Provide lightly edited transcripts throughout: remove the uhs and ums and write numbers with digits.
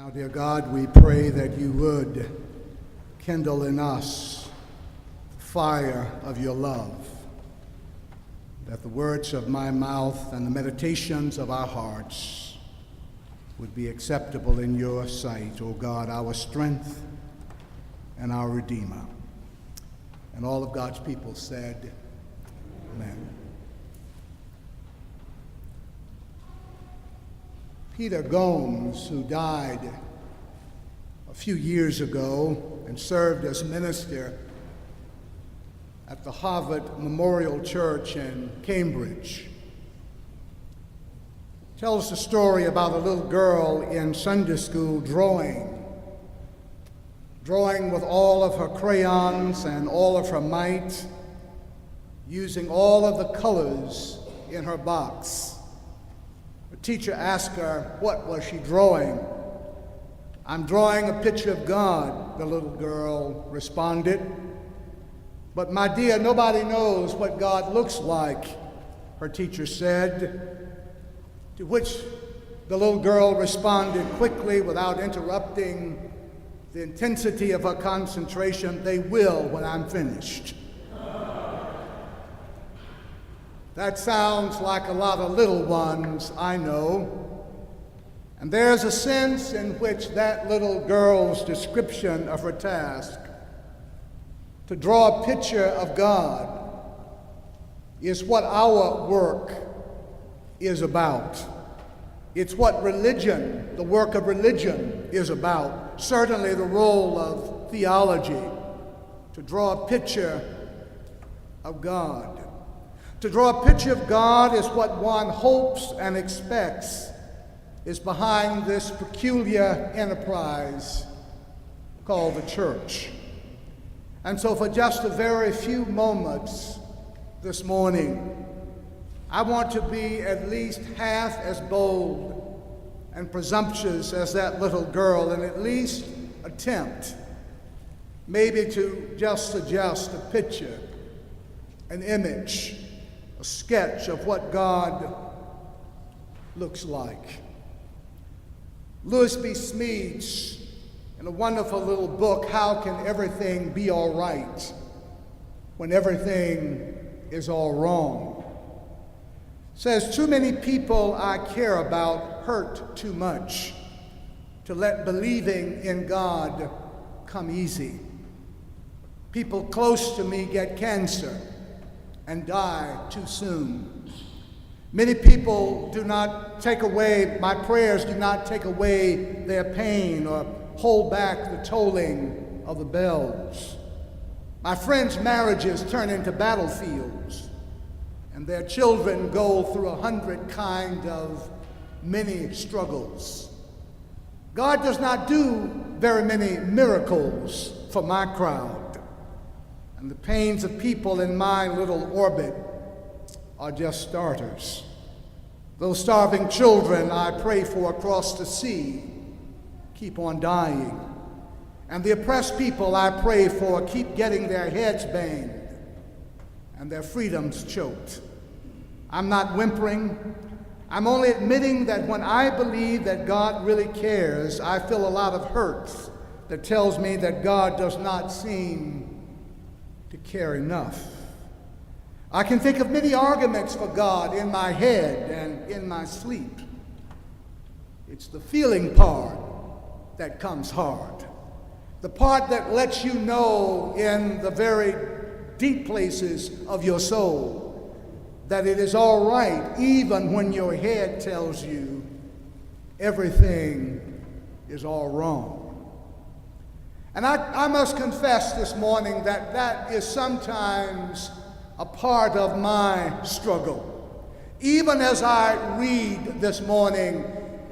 Now, dear God, we pray that you would kindle in us the fire of your love, that the words of my mouth and the meditations of our hearts would be acceptable in your sight, O God, our strength and our Redeemer. And all of God's people said, Amen. Peter Gomes, who died a few years ago and served as minister at the Harvard Memorial Church in Cambridge, tells the story about a little girl in Sunday school drawing with all of her crayons and all of her might, using all of the colors in her box. The teacher asked her, what was she drawing? I'm drawing a picture of God, the little girl responded. But my dear, nobody knows what God looks like, her teacher said, to which the little girl responded quickly without interrupting the intensity of her concentration, they will when I'm finished. That sounds like a lot of little ones, I know. And there's a sense in which that little girl's description of her task, to draw a picture of God, is what our work is about. It's what religion, the work of religion, is about. Certainly the role of theology, to draw a picture of God. To draw a picture of God is what one hopes and expects is behind this peculiar enterprise called the church. And so for just a very few moments this morning, I want to be at least half as bold and presumptuous as that little girl, and at least attempt maybe to just suggest a picture, an image, a sketch of what God looks like. Louis B. Smedes, in a wonderful little book, How Can Everything Be All Right When Everything Is All Wrong, says, too many people I care about hurt too much to let believing in God come easy. People close to me get cancer and die too soon. Many people do not take away, my prayers do not take away their pain or hold back the tolling of the bells. My friends' marriages turn into battlefields, and their children go through 100 kind of many struggles. God does not do very many miracles for my crowd, and the pains of people in my little orbit are just starters. Those starving children I pray for across the sea keep on dying, and the oppressed people I pray for keep getting their heads banged and their freedoms choked. I'm not whimpering. I'm only admitting that when I believe that God really cares, I feel a lot of hurt that tells me that God does not seem to care enough. I can think of many arguments for God in my head and in my sleep. It's the feeling part that comes hard. The part that lets you know in the very deep places of your soul that it is all right, even when your head tells you everything is all wrong. And I must confess this morning that that is sometimes a part of my struggle. Even as I read this morning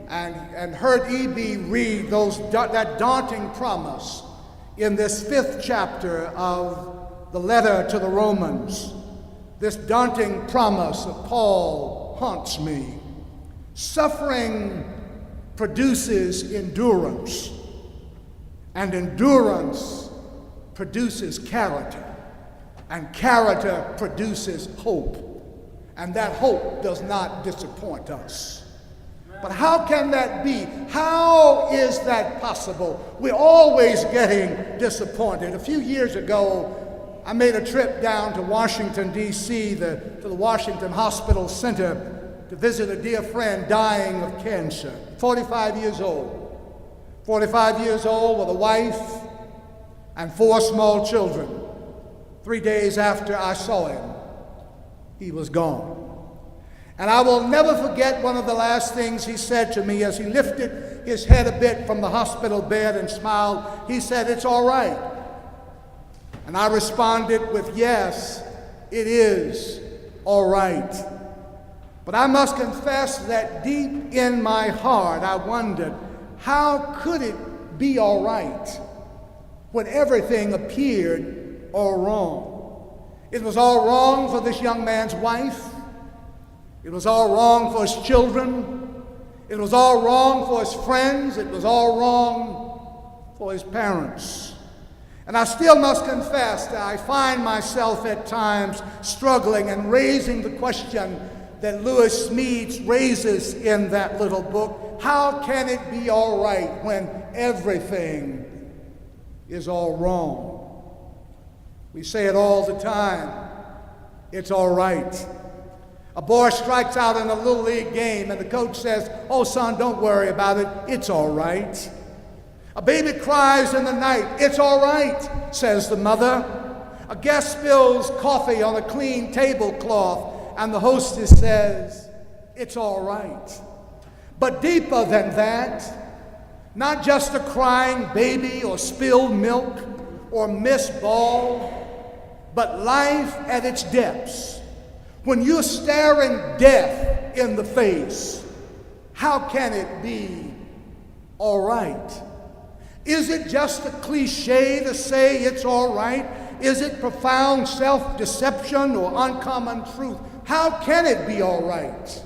and heard E.B. read that daunting promise in this 5th chapter of the letter to the Romans, this daunting promise of Paul haunts me. Suffering produces endurance, and endurance produces character, and character produces hope, and that hope does not disappoint us. But how can that be? How is that possible? We're always getting disappointed. A few years ago, I made a trip down to Washington, D.C., to the Washington Hospital Center to visit a dear friend dying of cancer, 45 years old. 45 years old with a wife and 4 small children. 3 days after I saw him, he was gone. And I will never forget one of the last things he said to me as he lifted his head a bit from the hospital bed and smiled. He said, "It's all right." And I responded with, "Yes, it is all right." But I must confess that deep in my heart, I wondered, how could it be all right when everything appeared all wrong? It was all wrong for this young man's wife. It was all wrong for his children. It was all wrong for his friends. It was all wrong for his parents. And I still must confess that I find myself at times struggling and raising the question that Lewis Smedes raises in that little book. How can it be all right when everything is all wrong? We say it all the time. It's all right. A boy strikes out in a little league game and the coach says, "Oh, son, don't worry about it. It's all right." A baby cries in the night. "It's all right," says the mother. A guest spills coffee on a clean tablecloth and the hostess says, "It's all right." But deeper than that, not just a crying baby or spilled milk or missed ball, but life at its depths. When you're staring death in the face, how can it be all right? Is it just a cliche to say it's all right? Is it profound self-deception or uncommon truth? How can it be all right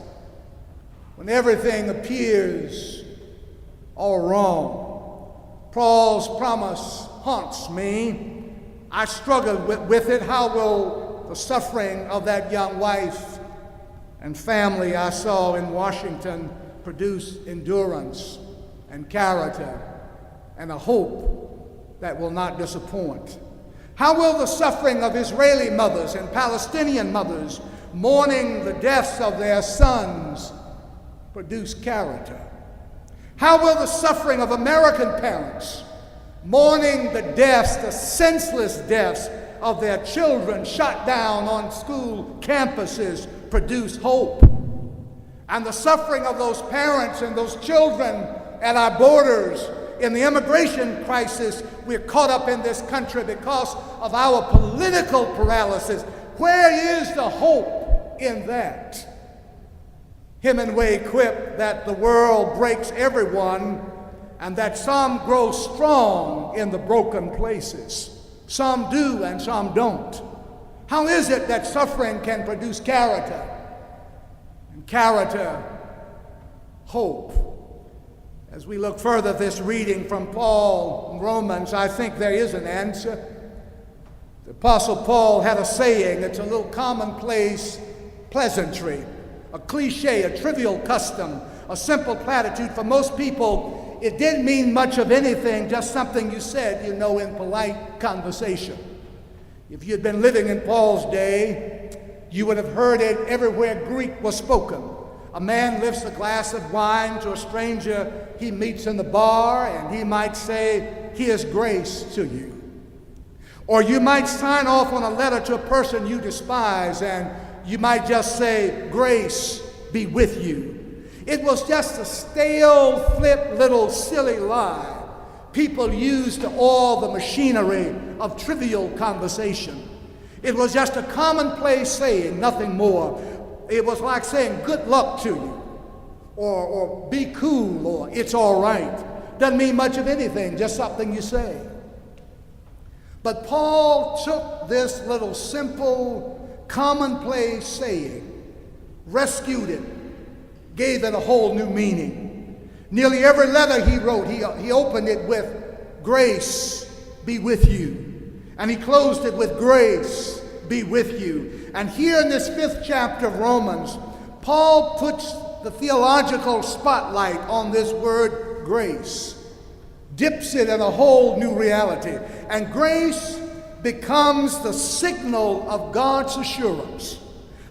when everything appears all wrong? Paul's promise haunts me. I struggled with it. How will the suffering of that young wife and family I saw in Washington produce endurance and character and a hope that will not disappoint? How will the suffering of Israeli mothers and Palestinian mothers mourning the deaths of their sons produce character? How will the suffering of American parents mourning the deaths, the senseless deaths of their children shot down on school campuses produce hope? And the suffering of those parents and those children at our borders in the immigration crisis we're caught up in this country because of our political paralysis. Where is the hope in that? Hemingway quipped that the world breaks everyone and that some grow strong in the broken places. Some do and some don't. How is it that suffering can produce character? And character, hope. As we look further at this reading from Paul in Romans, I think there is an answer. The Apostle Paul had a saying. It's a little commonplace pleasantry, a cliche, a trivial custom, a simple platitude. For most people, it didn't mean much of anything, just something you said, in polite conversation. If you'd been living in Paul's day, you would have heard it everywhere Greek was spoken. A man lifts a glass of wine to a stranger he meets in the bar, and he might say, "Here's grace to you." Or you might sign off on a letter to a person you despise, and you might just say, "Grace be with you." It was just a stale, flip, little silly lie people used to awe the machinery of trivial conversation. It was just a commonplace saying, nothing more. It was like saying, "Good luck to you," or "Be cool," or "It's all right." Doesn't mean much of anything, just something you say. But Paul took this little simple, commonplace saying, rescued it, gave it a whole new meaning. Nearly every letter he wrote, he opened it with, "Grace be with you." And he closed it with, "Grace be with you." And here in this 5th chapter of Romans, Paul puts the theological spotlight on this word grace, dips it in a whole new reality. And grace becomes the signal of God's assurance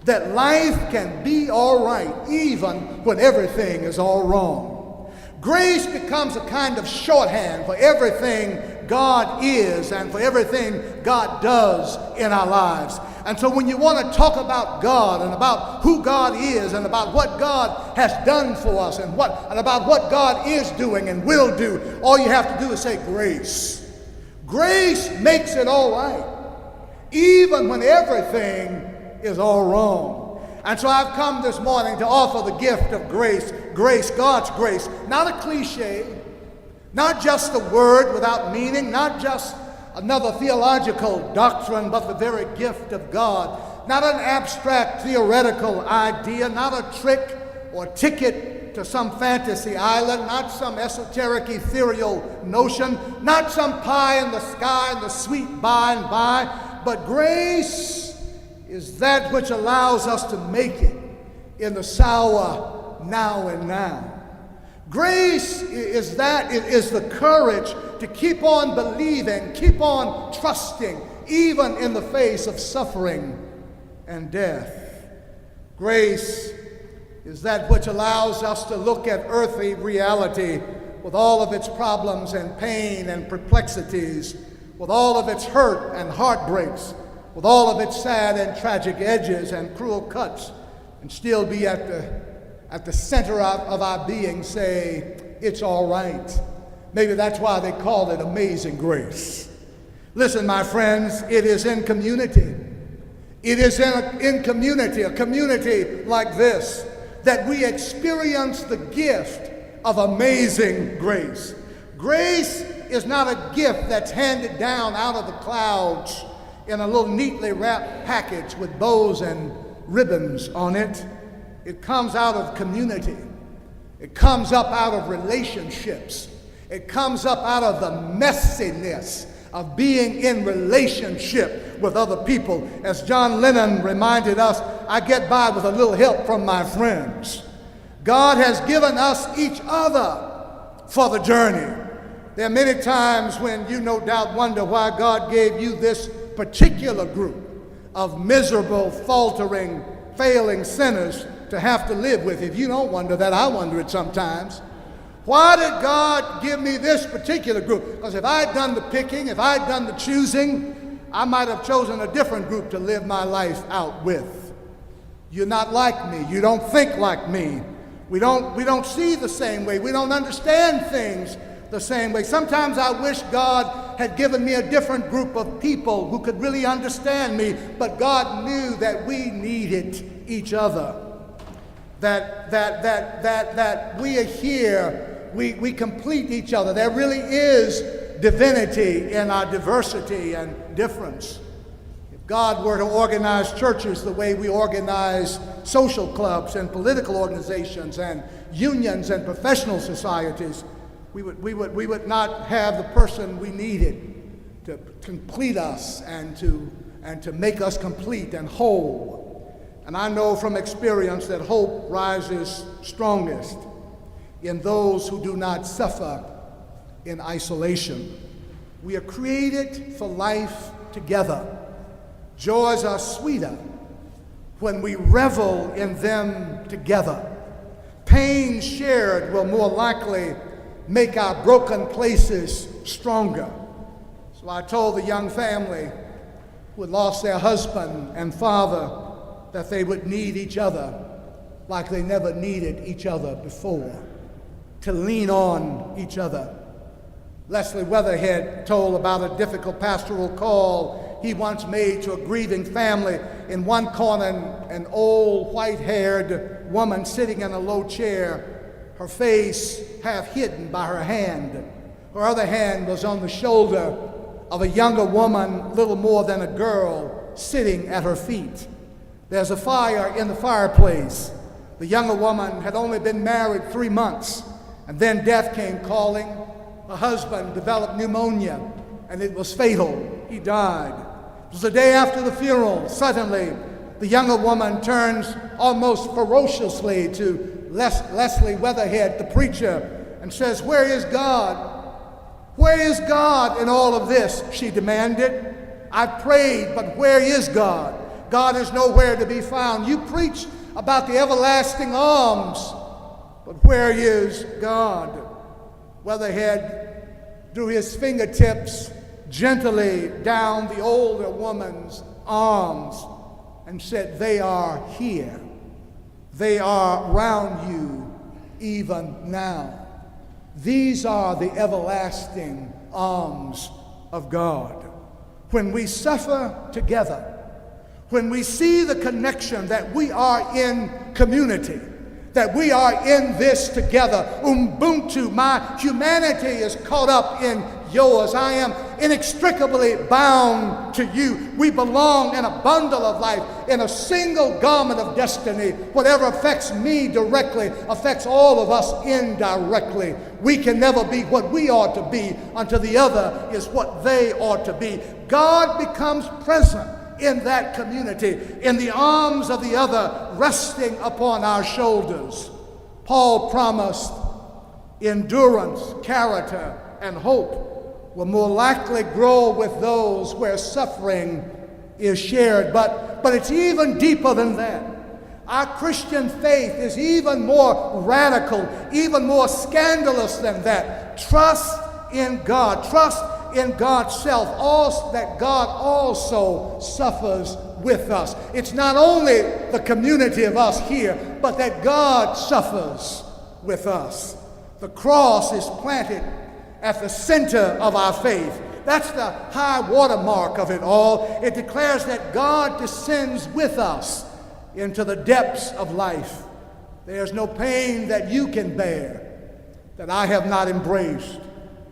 that life can be all right even when everything is all wrong. Grace becomes a kind of shorthand for everything God is and for everything God does in our lives. And so when you want to talk about God and about who God is and about what God has done for us and about what God is doing and will do, all you have to do is say grace. Grace makes it all right, even when everything is all wrong. And so I've come this morning to offer the gift of grace, God's grace, not a cliche, not just a word without meaning, not just another theological doctrine, but the very gift of God. Not an abstract theoretical idea, not a trick or ticket to some fantasy island, not some esoteric ethereal notion, not some pie in the sky and the sweet by and by, but grace is that which allows us to make it in the sour now and now. Grace is the courage to keep on believing, keep on trusting, even in the face of suffering and death. Grace is that which allows us to look at earthly reality with all of its problems and pain and perplexities, with all of its hurt and heartbreaks, with all of its sad and tragic edges and cruel cuts, and still be at the center of our being say, it's all right. Maybe that's why they call it amazing grace. Listen, my friends, it is in community. It is in community, a community like this, that we experience the gift of amazing grace. Grace is not a gift that's handed down out of the clouds in a little neatly wrapped package with bows and ribbons on it. It comes out of community. It comes up out of relationships. It comes up out of the messiness of being in relationship with other people. As John Lennon reminded us, I get by with a little help from my friends. God has given us each other for the journey. There are many times when you no doubt wonder why God gave you this particular group of miserable, faltering, failing sinners to have to live with. If you don't wonder that, I wonder it sometimes. Why did God give me this particular group? Because if I'd done the picking, if I'd done the choosing, I might have chosen a different group to live my life out with. You're not like me. You don't think like me. We don't see the same way. We don't understand things the same way. Sometimes I wish God had given me a different group of people who could really understand me, but God knew that we needed each other. That we are here, we complete each other. There really is divinity in our diversity and difference. If God were to organize churches the way we organize social clubs and political organizations and unions and professional societies, we would not have the person we needed to complete us and to make us complete and whole. And I know from experience that hope rises strongest in those who do not suffer in isolation. We are created for life together. Joys are sweeter when we revel in them together. Pain shared will more likely make our broken places stronger. So I told the young family who had lost their husband and father that they would need each other like they never needed each other before, to lean on each other. Leslie Weatherhead told about a difficult pastoral call he once made to a grieving family. In one corner, an old white-haired woman sitting in a low chair, her face half hidden by her hand. Her other hand was on the shoulder of a younger woman, little more than a girl, sitting at her feet. There's a fire in the fireplace. The younger woman had only been married 3 months, and then death came calling. Her husband developed pneumonia, and it was fatal. He died. It was the day after the funeral. Suddenly, the younger woman turns almost ferociously to Leslie Weatherhead, the preacher, and says, "Where is God? Where is God in all of this?" she demanded. "I prayed, but where is God? God is nowhere to be found. You preach about the everlasting arms, but where is God?" Weatherhead drew his fingertips gently down the older woman's arms and said, "They are here. They are round you even now. These are the everlasting arms of God." When we suffer together, when we see the connection that we are in community, that we are in this together, Ubuntu, my humanity is caught up in yours. I am inextricably bound to you. We belong in a bundle of life, in a single garment of destiny. Whatever affects me directly affects all of us indirectly. We can never be what we ought to be until the other is what they ought to be. God becomes present in that community, in the arms of the other, resting upon our shoulders. Paul promised endurance, character, and hope will more likely grow with those where suffering is shared. But it's even deeper than that. Our Christian faith is even more radical, even more scandalous than that. Trust in God. Trust in God's self, that God also suffers with us. It's not only the community of us here, but that God suffers with us. The cross is planted at the center of our faith. That's the high watermark of it all. It declares that God descends with us into the depths of life. There's no pain that you can bear that I have not embraced.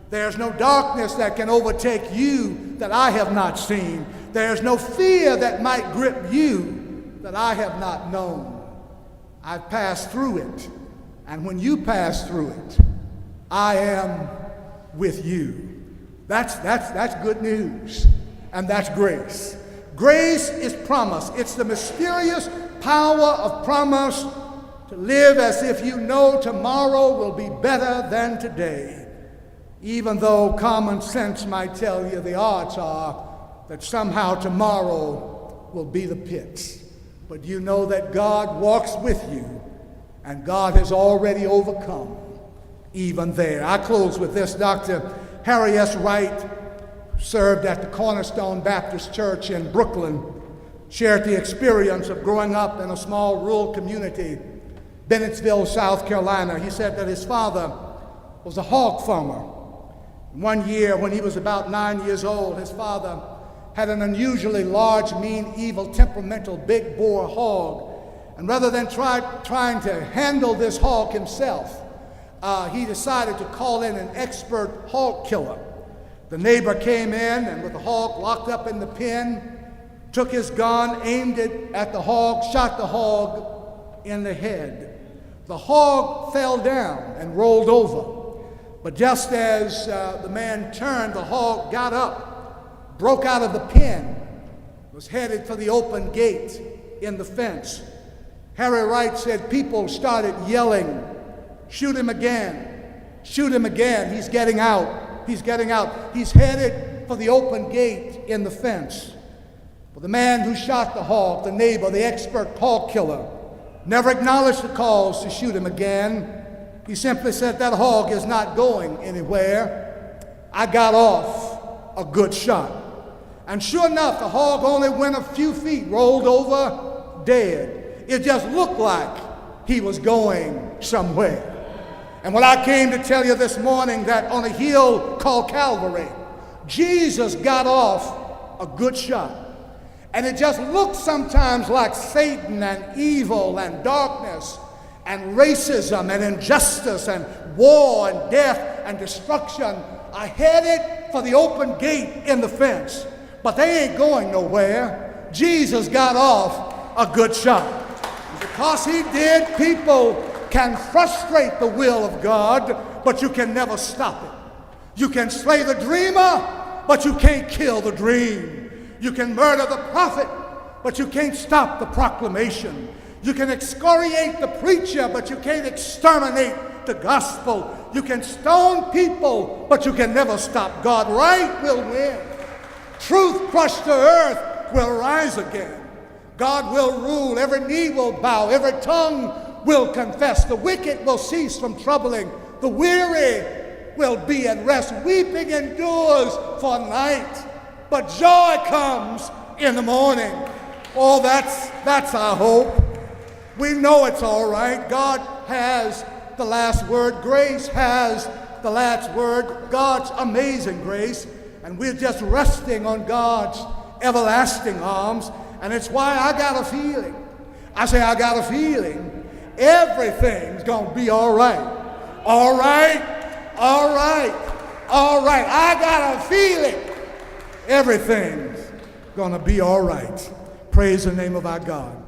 There's no darkness that can overtake you that I have not seen. There's no fear that might grip you that I have not known. I've passed through it, and when you pass through it, I am with you. That's good news, and that's grace. Grace is promise. It's the mysterious power of promise to live as if you know tomorrow will be better than today. Even though common sense might tell you the odds are that somehow tomorrow will be the pits. But you know that God walks with you, and God has already overcome even there. I close with this. Dr. Harry S. Wright served at the Cornerstone Baptist Church in Brooklyn, shared the experience of growing up in a small rural community, Bennettsville, South Carolina. He said that his father was a hog farmer. One year, when he was about 9 years old, his father had an unusually large, mean, evil, temperamental, big bore hog. And rather than trying to handle this hog himself, he decided to call in an expert hog killer. The neighbor came in, and with the hog locked up in the pen, took his gun, aimed it at the hog, shot the hog in the head. The hog fell down and rolled over. But just as the man turned, the hog got up, broke out of the pen, was headed for the open gate in the fence. Harry Wright said people started yelling, "Shoot him again, shoot him again, he's getting out, he's getting out." He's headed for the open gate in the fence. But the man who shot the hog, the neighbor, the expert hog killer, never acknowledged the calls to shoot him again. He simply said, "That hog is not going anywhere. I got off a good shot." And sure enough, the hog only went a few feet, rolled over, dead. It just looked like he was going somewhere. And when I came to tell you this morning that on a hill called Calvary, Jesus got off a good shot. And it just looked sometimes like Satan and evil and darkness and racism and injustice and war and death and destruction are headed for the open gate in the fence. But they ain't going nowhere. Jesus got off a good shot. And because he did, people can frustrate the will of God, but you can never stop it. You can slay the dreamer, but you can't kill the dream. You can murder the prophet, but you can't stop the proclamation. You can excoriate the preacher, but you can't exterminate the gospel. You can stone people, but you can never stop God. Right will win. Truth crushed to earth will rise again. God will rule. Every knee will bow. Every tongue will confess. The wicked will cease from troubling. The weary will be at rest. Weeping endures for night, but joy comes in the morning. Oh, that's our hope. We know it's all right. God has the last word. Grace has the last word. God's amazing grace. And we're just resting on God's everlasting arms. And it's why I got a feeling. I say I got a feeling everything's going to be all right. All right. All right. All right. I got a feeling everything's going to be all right. Praise the name of our God.